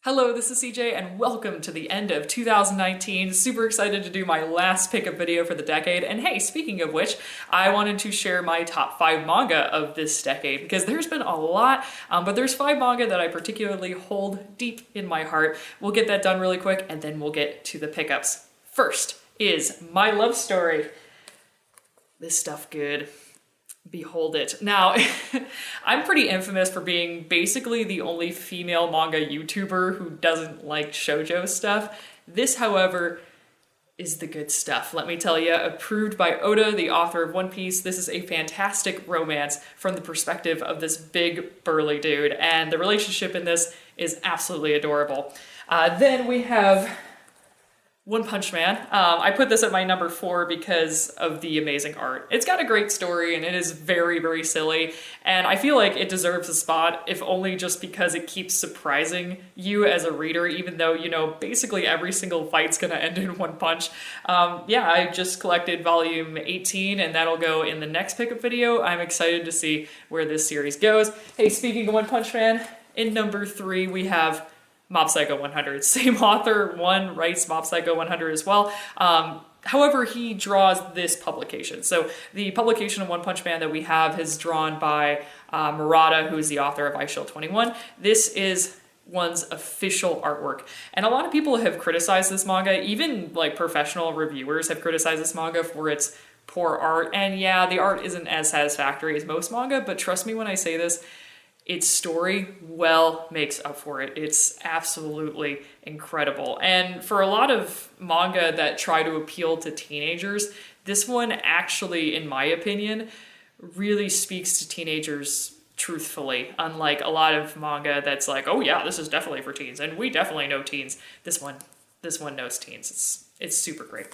Hello, this is CJ and welcome to the end of 2019. Super excited to do my last pickup video for the decade. And hey, speaking of which, I wanted to share my top 5 manga of this decade because there's been a lot, but there's 5 manga that I particularly hold deep in my heart. We'll get that done really quick and then we'll get to the pickups. First is My Love Story. This stuff good. Behold it. Now, I'm pretty infamous for being basically the only female manga YouTuber who doesn't like JoJo stuff. This, however, is the good stuff. Let me tell you, approved by Oda, the author of One Piece, this is a fantastic romance from the perspective of this big burly dude, and the relationship in this is absolutely adorable. Then we have One Punch Man. I put this at my number 4 because of the amazing art. It's got a great story and it is very, very silly. And I feel like it deserves a spot, if only just because it keeps surprising you as a reader, even though, you know, basically every single fight's gonna end in one punch. Yeah, I just collected volume 18 and that'll go in the next pickup video. I'm excited to see where this series goes. Hey, speaking of One Punch Man, in number 3 we have Mob Psycho 100. Same author, writes Mob Psycho 100 as well. However, he draws this publication. So the publication of One Punch Man that we have is drawn by Murata, who is the author of I Shall 21. This is one's official artwork. And a lot of people have criticized this manga, even like professional reviewers have criticized this manga for its poor art. And yeah, the art isn't as satisfactory as most manga, but trust me when I say this, its story well makes up for it. It's absolutely incredible. And for a lot of manga that try to appeal to teenagers, this one actually, in my opinion, really speaks to teenagers truthfully. Unlike a lot of manga that's like, oh yeah, this is definitely for teens, and we definitely know teens. This one knows teens. It's super great.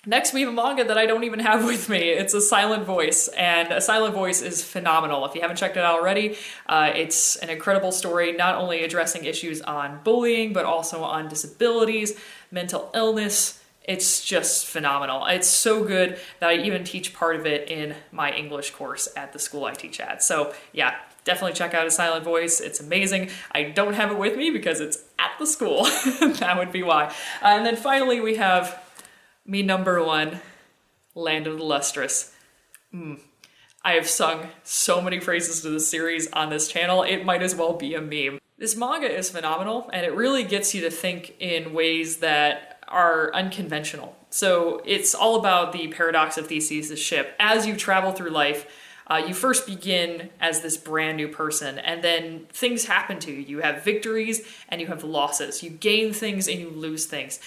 Next, we have a manga that I don't even have with me. It's A Silent Voice, and A Silent Voice is phenomenal. If you haven't checked it out already, it's an incredible story, not only addressing issues on bullying, but also on disabilities, mental illness. It's just phenomenal. It's so good that I even teach part of it in my English course at the school I teach at. So yeah, definitely check out A Silent Voice. It's amazing. I don't have it with me because it's at the school. That would be why. And then finally, we have me number 1, Land of the Lustrous. I have sung so many praises to this series on this channel, it might as well be a meme. This manga is phenomenal, and it really gets you to think in ways that are unconventional. So it's all about the paradox of Theseus' ship. As you travel through life, you first begin as this brand new person, and then things happen to you. You have victories and you have losses. You gain things and you lose things.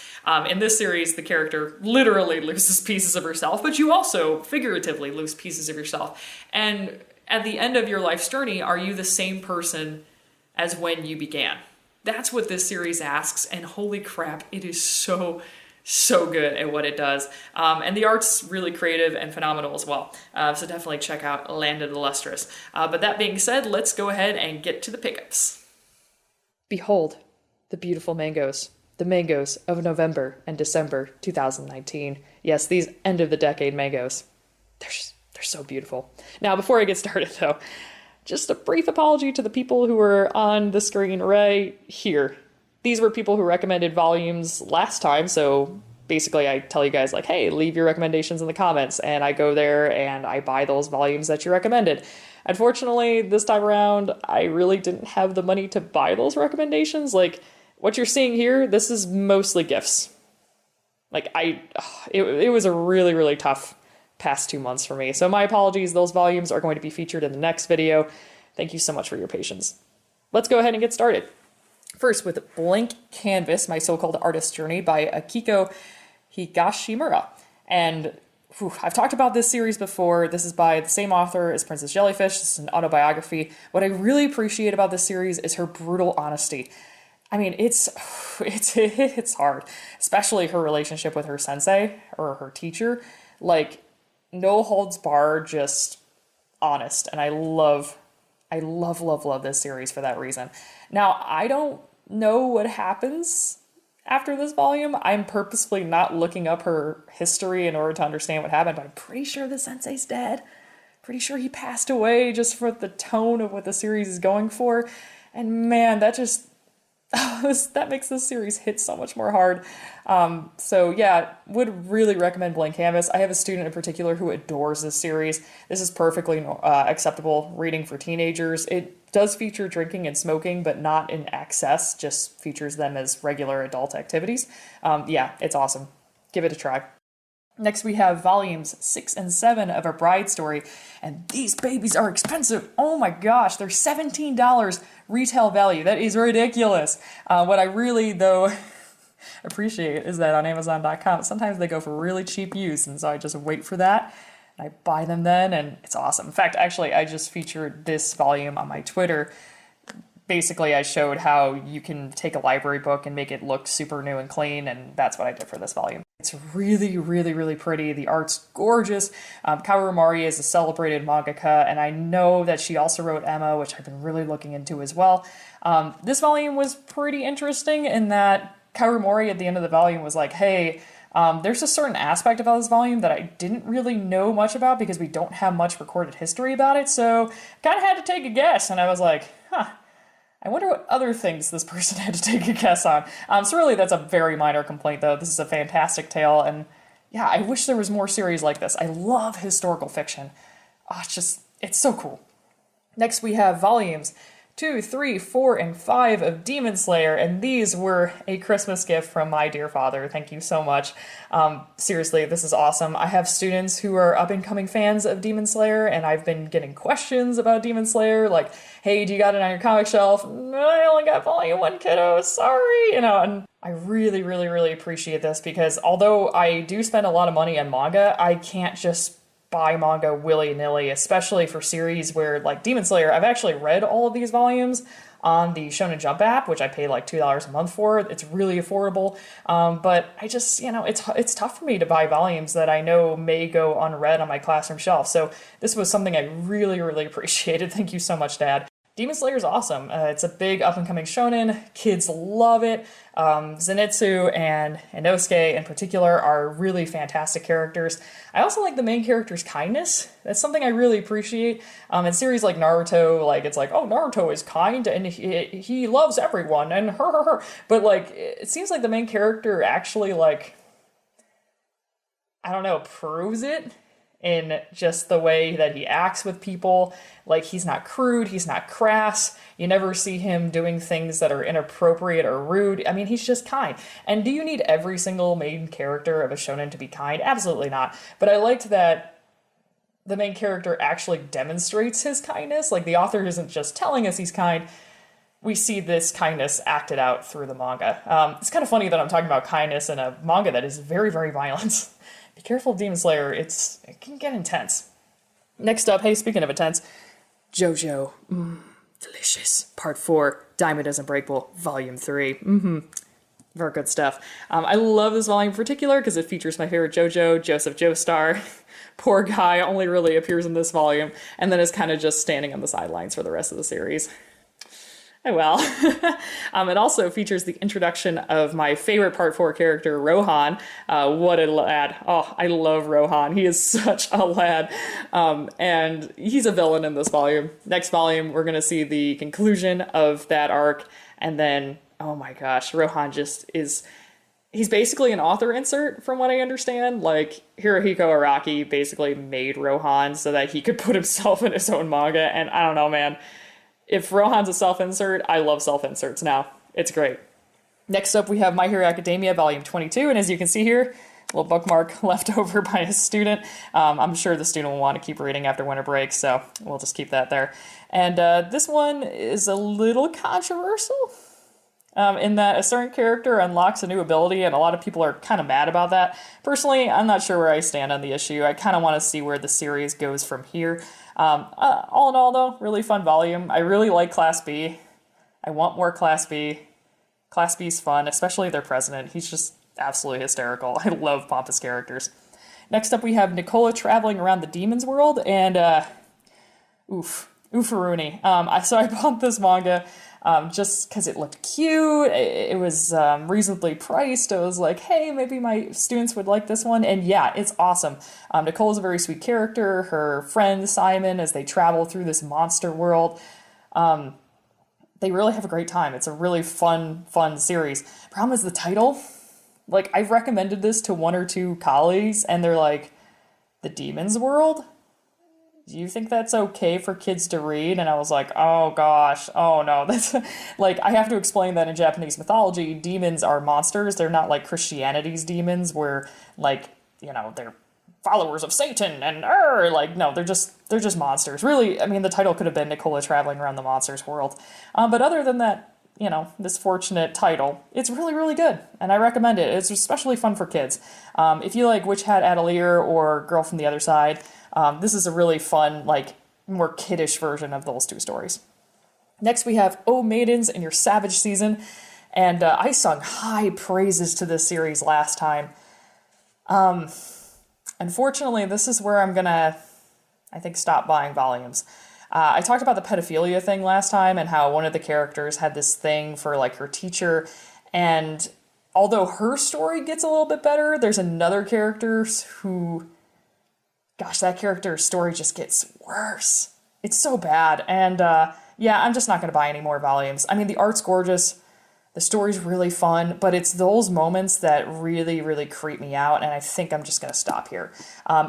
In this series, the character literally loses pieces of herself, but you also figuratively lose pieces of yourself. And at the end of your life's journey, are you the same person as when you began? That's what this series asks, and holy crap, it is so good at what it does. And the art's really creative and phenomenal as well. So definitely check out Land of the Lustrous. But that being said, let's go ahead and get to the pickups. Behold the beautiful mangoes. The mangoes of November and December 2019. Yes, these end of the decade mangoes. They're so beautiful. Now, before I get started though, just a brief apology to the people who were on the screen right here. These were people who recommended volumes last time, so basically I tell you guys like, hey, leave your recommendations in the comments, and I go there and I buy those volumes that you recommended. Unfortunately, this time around, I really didn't have the money to buy those recommendations. Like, what you're seeing here, this is mostly gifts. Like, it was a really, really tough past 2 months for me, so my apologies. Those volumes are going to be featured in the next video. Thank you so much for your patience. Let's go ahead and get started. First with Blank Canvas, My So-Called Artist Journey by Akiko Higashimura. And I've talked about this series before. This is by the same author as Princess Jellyfish. This is an autobiography. What I really appreciate about this series is her brutal honesty. I mean, it's hard, especially her relationship with her sensei or her teacher. Like, no holds barred, just honest. And I love this series for that reason. Now, I don't know what happens after this volume. I'm purposefully not looking up her history in order to understand what happened, but I'm pretty sure the sensei's dead. Pretty sure he passed away, just for the tone of what the series is going for. And man, that just That makes this series hit so much more hard. So yeah, would really recommend Blank Canvas. I have a student in particular who adores this series. This is perfectly acceptable reading for teenagers. It does feature drinking and smoking, but not in excess, just features them as regular adult activities. Yeah, it's awesome. Give it a try. Next, we have volumes 6 and 7 of A Bride Story, and these babies are expensive. Oh my gosh, they're $17 retail value. That is ridiculous. What I really, though, appreciate is that on Amazon.com, sometimes they go for really cheap use, and so I just wait for that. I buy them then, and it's awesome. In fact, actually, I just featured this volume on my Twitter. Basically, I showed how you can take a library book and make it look super new and clean, and that's what I did for this volume. It's really, really, really pretty. The art's gorgeous. Kaoru Mori is a celebrated mangaka, and I know that she also wrote Emma, which I've been really looking into as well. This volume was pretty interesting in that Kaoru Mori at the end of the volume was like, hey, there's a certain aspect about this volume that I didn't really know much about because we don't have much recorded history about it, so kind of had to take a guess, and I was like, I wonder what other things this person had to take a guess on. So really, that's a very minor complaint, though. This is a fantastic tale, and yeah, I wish there was more series like this. I love historical fiction. Oh, it's so cool. Next, we have volumes 2, 3, 4, and 5 of Demon Slayer, and these were a Christmas gift from my dear father. Thank you so much. Seriously, this is awesome. I have students who are up-and-coming fans of Demon Slayer, and I've been getting questions about Demon Slayer, like, hey, do you got it on your comic shelf? No, I only got volume 1, kiddo, sorry, and I really, really, really appreciate this, because although I do spend a lot of money on manga, I can't just buy manga willy-nilly, especially for series where, like Demon Slayer, I've actually read all of these volumes on the Shonen Jump app, which I pay like $2 a month for. It's really affordable, but I just, it's tough for me to buy volumes that I know may go unread on my classroom shelf, so this was something I really, really appreciated. Thank you so much, Dad. Demon Slayer is awesome. It's a big up-and-coming shonen. Kids love it. Zenitsu and Inosuke in particular are really fantastic characters. I also like the main character's kindness. That's something I really appreciate. In series like Naruto, like it's like, oh, Naruto is kind and he loves everyone and her. But like, it seems like the main character actually like, I don't know, proves it in just the way that he acts with people. Like, he's not crude, he's not crass, you never see him doing things that are inappropriate or rude. I mean, he's just kind. And do you need every single main character of a shonen to be kind? Absolutely not. But I liked that the main character actually demonstrates his kindness. Like, the author isn't just telling us he's kind, we see this kindness acted out through the manga. It's kind of funny that I'm talking about kindness in a manga that is very, very violent. Be careful of Demon Slayer, it can get intense. Next up, hey, speaking of intense, JoJo, delicious. Part 4, Diamond is Unbreakable, Volume 3. Very good stuff. I love this volume in particular because it features my favorite JoJo, Joseph Joestar. Poor guy only really appears in this volume and then is kind of just standing on the sidelines for the rest of the series. Oh well. It also features the introduction of my favorite Part 4 character, Rohan. What a lad. Oh, I love Rohan. He is such a lad. And he's a villain in this volume. Next volume, we're going to see the conclusion of that arc. And then, oh my gosh, Rohan just is... He's basically an author insert, from what I understand. Like, Hirohiko Araki basically made Rohan so that he could put himself in his own manga. And I don't know, man. If Rohan's a self-insert, I love self-inserts now. It's great. Next up, we have My Hero Academia, Volume 22, and as you can see here, a little bookmark left over by a student. I'm sure the student will want to keep reading after winter break, so we'll just keep that there. And this one is a little controversial, in that a certain character unlocks a new ability, and a lot of people are kind of mad about that. Personally, I'm not sure where I stand on the issue. I kind of want to see where the series goes from here. All in all, though, really fun volume. I really like Class B. I want more Class B. Class B's fun, especially their president. He's just absolutely hysterical. I love pompous characters. Next up, we have Nicola traveling around the demon's world, and, oofaruni. So I bought this manga just because it looked cute. It was reasonably priced. I was like, hey, maybe my students would like this one. And yeah, it's awesome. Nicole is a very sweet character. Her friend Simon, as they travel through this monster world, they really have a great time. It's a really fun series. Problem is the title. Like, I've recommended this to one or two colleagues, and they're like, The Demon's World? Do you think that's okay for kids to read? And I was like, oh gosh, oh no. That's like, I have to explain that in Japanese mythology, demons are monsters. They're not like Christianity's demons where, like, you know, they're followers of Satan and like, no, they're just monsters. Really, I mean, the title could have been Nicola traveling around the monsters world. But other than that, you know, this fortunate title, it's really, really good. And I recommend it. It's especially fun for kids. If you like Witch Hat Atelier or Girl from the Other Side, this is a really fun, like, more kiddish version of those two stories. Next we have Oh Maidens in Your Savage Season. And I sung high praises to this series last time. Unfortunately, this is where I'm gonna, I think, stop buying volumes. I talked about the pedophilia thing last time and how one of the characters had this thing for, like, her teacher. And although her story gets a little bit better, there's another character who, gosh, that character's story just gets worse. It's so bad. And yeah, I'm just not going to buy any more volumes. I mean, the art's gorgeous. The story's really fun, but it's those moments that really, really creep me out, and I think I'm just going to stop here.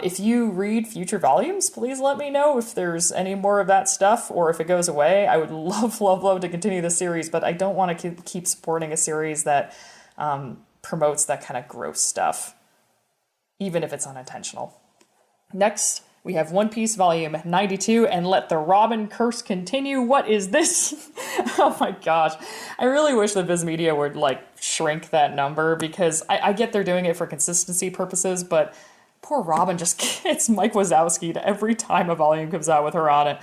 If you read future volumes, please let me know if there's any more of that stuff, or if it goes away. I would love, love, love to continue the series, but I don't want to keep supporting a series that promotes that kind of gross stuff, even if it's unintentional. Next, we have One Piece Volume 92, and Let the Robin Curse Continue. What is this? Oh my gosh. I really wish that Viz Media would, like, shrink that number, because I get they're doing it for consistency purposes, but poor Robin just gets Mike Wazowski'd every time a volume comes out with her on it.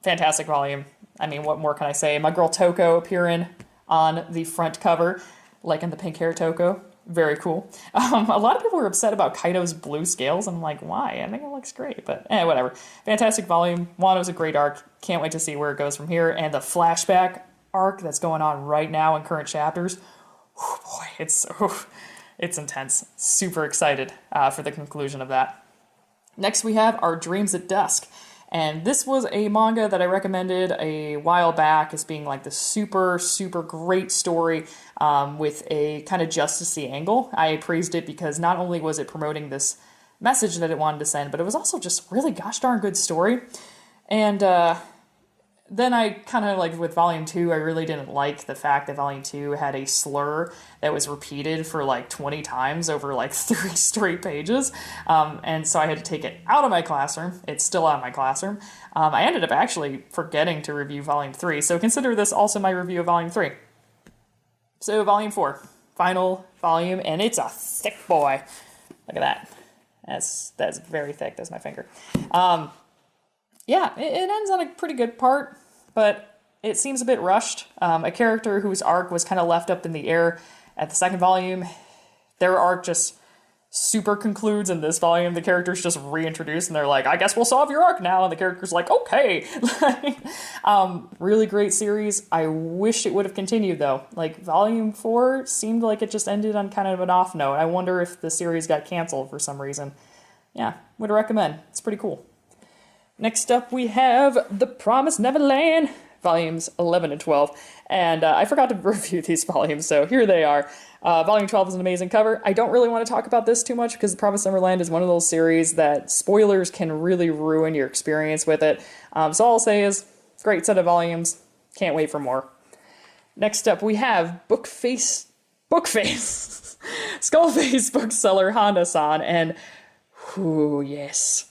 Fantastic volume. I mean, what more can I say? My girl Toko appearing on the front cover, like in the pink hair Toko. Very cool. A lot of people were upset about Kaido's blue scales. I'm like, why? I think it looks great, but whatever. Fantastic volume. Wano's a great arc. Can't wait to see where it goes from here. And the flashback arc that's going on right now in current chapters. Oh boy, it's intense. Super excited for the conclusion of that. Next we have Our Dreams at Dusk. And this was a manga that I recommended a while back as being like the super, super great story with a kind of justice-y angle. I praised it because not only was it promoting this message that it wanted to send, but it was also just really gosh darn good story. And then I kind of, like, with Volume 2, I really didn't like the fact that Volume 2 had a slur that was repeated for, like, 20 times over, like, 3 straight pages. And so I had to take it out of my classroom. It's still out of my classroom. I ended up actually forgetting to review Volume 3, so consider this also my review of Volume 3. So, Volume 4. Final volume, and it's a thick boy. Look at that. That's very thick. That's my finger. Yeah, it ends on a pretty good part, but it seems a bit rushed. A character whose arc was kind of left up in the air at the second volume, their arc just super concludes in this volume. The character's just reintroduced, and they're like, I guess we'll solve your arc now, and the character's like, okay. Really great series. I wish it would have continued, though. Like, Volume 4 seemed like it just ended on kind of an off note. I wonder if the series got canceled for some reason. Yeah, would recommend. It's pretty cool. Next up, we have The Promised Neverland, volumes 11 and 12. And I forgot to review these volumes, so here they are. Volume 12 is an amazing cover. I don't really want to talk about this too much because The Promised Neverland is one of those series that spoilers can really ruin your experience with it. So all I'll say is, great set of volumes. Can't wait for more. Next up, we have Bookface, Skullface Bookseller Honda-san, and whoo, yes.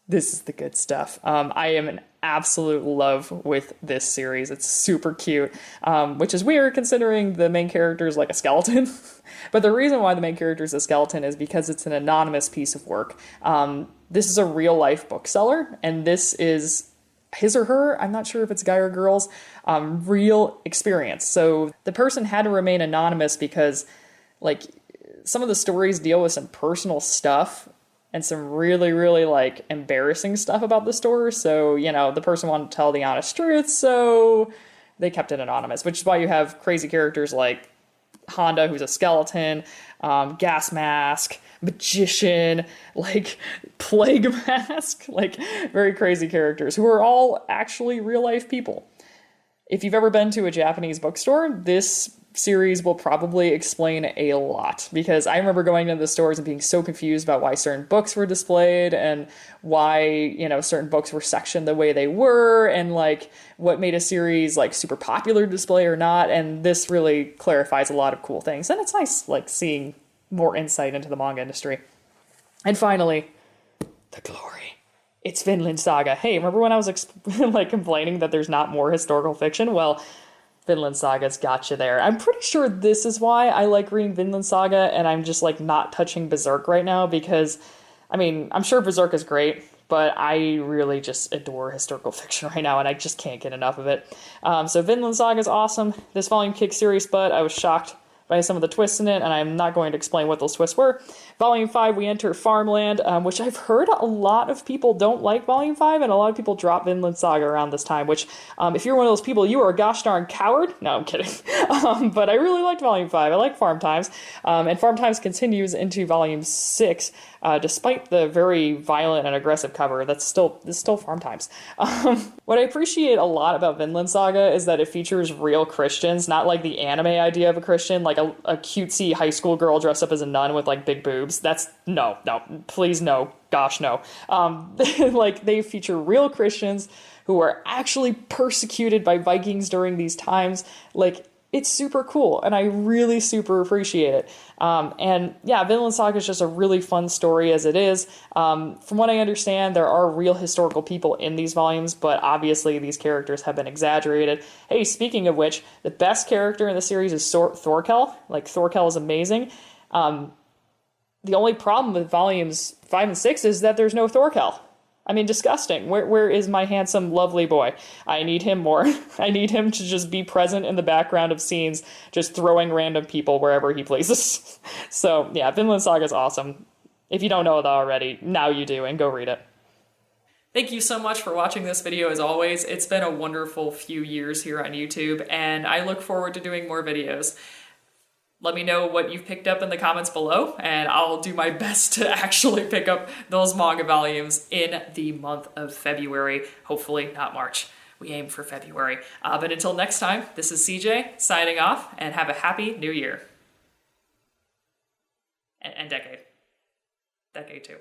This is the good stuff. I am in absolute love with this series. It's super cute, which is weird considering the main character is like a skeleton. But the reason why the main character is a skeleton is because it's an anonymous piece of work. This is a real life bookseller, and this is his or her, I'm not sure if it's guy or girls, real experience. So the person had to remain anonymous because, like, some of the stories deal with some personal stuff and some really, really, like, embarrassing stuff about the store. So, you know, the person wanted to tell the honest truth, so they kept it anonymous, which is why you have crazy characters like Honda, who's a skeleton, Gas Mask, Magician, like, Plague Mask, like, very crazy characters who are all actually real-life people. If you've ever been to a Japanese bookstore, this series will probably explain a lot, because I remember going into the stores and being so confused about why certain books were displayed and why, you know, certain books were sectioned the way they were, and like what made a series like super popular to display or not. And this really clarifies a lot of cool things. And it's nice like seeing more insight into the manga industry. And finally, the glory. It's Vinland Saga. Hey, remember when I was like complaining that there's not more historical fiction? Well, Vinland Saga's got you there. I'm pretty sure this is why I like reading Vinland Saga, and I'm just like not touching Berserk right now, because, I mean, I'm sure Berserk is great, but I really just adore historical fiction right now, and I just can't get enough of it. So Vinland Saga is awesome. This volume kicks serious butt. I was shocked by some of the twists in it, and I'm not going to explain what those twists were. Volume 5, we enter Farmland, which I've heard a lot of people don't like Volume 5, and a lot of people drop Vinland Saga around this time, which, if you're one of those people, you are a gosh darn coward. No, I'm kidding. But I really liked Volume 5. I like Farm Times. And Farm Times continues into Volume 6, despite the very violent and aggressive cover. It's still Farm Times. What I appreciate a lot about Vinland Saga is that it features real Christians, not like the anime idea of a Christian, like a cutesy high school girl dressed up as a nun with like big boobs. That's no, please no, gosh no. Like they feature real Christians who are actually persecuted by Vikings during these times. Like, it's super cool, and I really super appreciate it. And yeah, Vinland Saga is just a really fun story as it is. From what I understand, there are real historical people in these volumes, but obviously these characters have been exaggerated. Hey, speaking of which, the best character in the series is Thorkel. Like, Thorkel is amazing. The only problem with volumes 5 and 6 is that there's no Thorkel. I mean, disgusting. Where is my handsome, lovely boy? I need him more. I need him to just be present in the background of scenes, just throwing random people wherever he pleases. So, yeah, Vinland Saga is awesome. If you don't know it already, now you do, and go read it. Thank you so much for watching this video as always. It's been a wonderful few years here on YouTube, and I look forward to doing more videos. Let me know what you've picked up in the comments below, and I'll do my best to actually pick up those manga volumes in the month of February. Hopefully not March. We aim for February. But until next time, this is CJ signing off, and have a happy new year. And decade. Decade too.